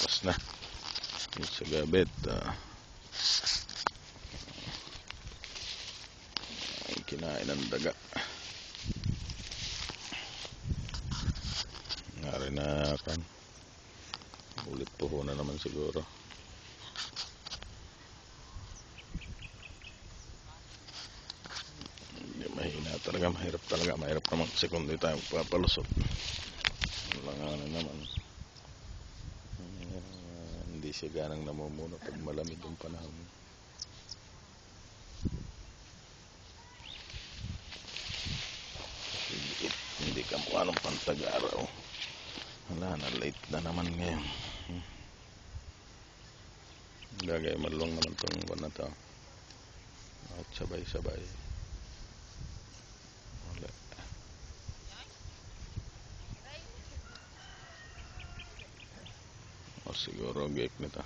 Pas na. Yung sa gabet. Ay, kinain ng daga. Ngari na kan. Ulit puho na naman siguro. Hindi, mahina talaga. Mahirap talaga. Mahirap naman kasi kung di tayo papalusot. Langanan naman. Hindi siya ganang namumuno pag malamig yung panahon. Hindi ka mukha ng pantag-araw. Wala na, late na naman ngayon. Gagay malong naman itong buwan na to. At sabay-sabay. Wala. O siguro gek nito.